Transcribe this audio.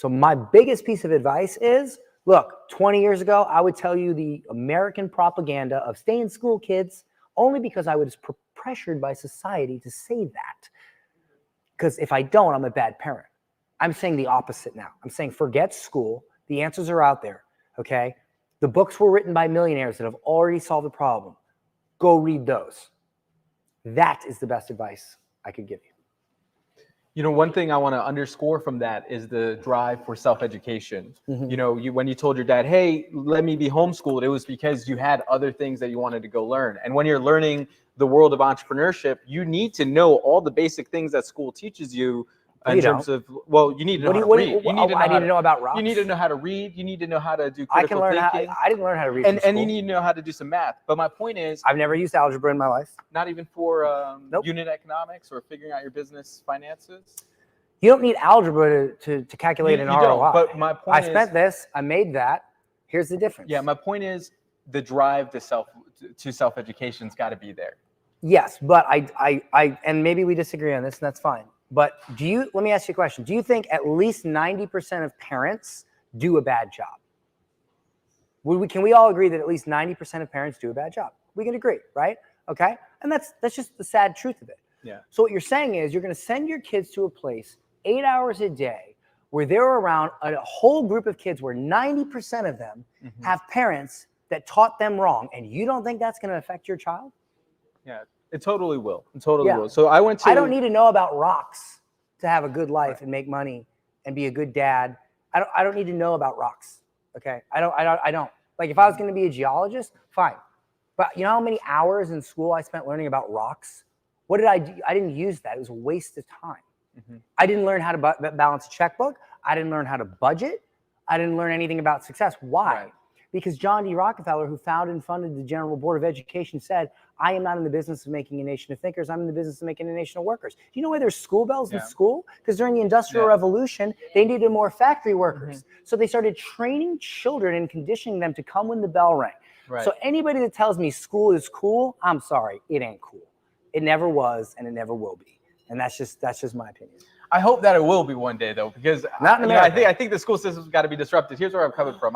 So my biggest piece of advice is, look, 20 years ago, I would tell you the American propaganda of stay in school, kids, only because I was pressured by society to say that. Because if I don't, I'm a bad parent. I'm saying the opposite now. I'm saying forget school. The answers are out there, okay? The books were written by millionaires that have already solved the problem. Go read those. That is the best advice I could give you. You know, one thing I want to underscore from that is the drive for self-education. You know, when you told your dad, hey, let me be homeschooled, it was because you had other things that you wanted to go learn. And when you're learning the world of entrepreneurship, you need to know all the basic things that school teaches you in terms of, well, you need to know how to read. I need to know about rocks. You need to know how to read. You need to know how to do critical thinking. I didn't learn how to read and you need to know how to do some math. But my point is, I've never used algebra in my life. Not even for unit economics or figuring out your business finances? You don't need algebra to calculate an ROI. Don't, but my point is, I spent this, I made that. Here's the difference. Yeah, my point is the drive to self-education's got to be there. Yes, but I and maybe we disagree on this, and that's fine. But let me ask you a question. Do you think at least 90% of parents do a bad job? Can we all agree that at least 90% of parents do a bad job? We can agree, right? Okay? And that's just the sad truth of it. Yeah. So what you're saying is you're going to send your kids to a place 8 hours a day where they're around a whole group of kids where 90% of them have parents that taught them wrong, and you don't think that's going to affect your child? Yeah, it totally will. It totally will. So I don't need to know about rocks to have a good life and make money and be a good dad. I don't need to know about rocks. Okay? I don't. Like if I was going to be a geologist, fine. But you know how many hours in school I spent learning about rocks? What did I do? I didn't use that. It was a waste of time. I didn't learn how to balance a checkbook. I didn't learn how to budget. I didn't learn anything about success. Why? Right. Because John D. Rockefeller, who founded and funded the General Board of Education, said, I am not in the business of making a nation of thinkers. I'm in the business of making a nation of workers. Do you know why there's school bells in school? Because during the Industrial Revolution, they needed more factory workers. So they started training children and conditioning them to come when the bell rang. Right. So anybody that tells me school is cool, I'm sorry, it ain't cool. It never was, and it never will be. And that's just my opinion. I hope that it will be one day, though, because not in America. I think the school system's got to be disrupted. Here's where I'm coming from.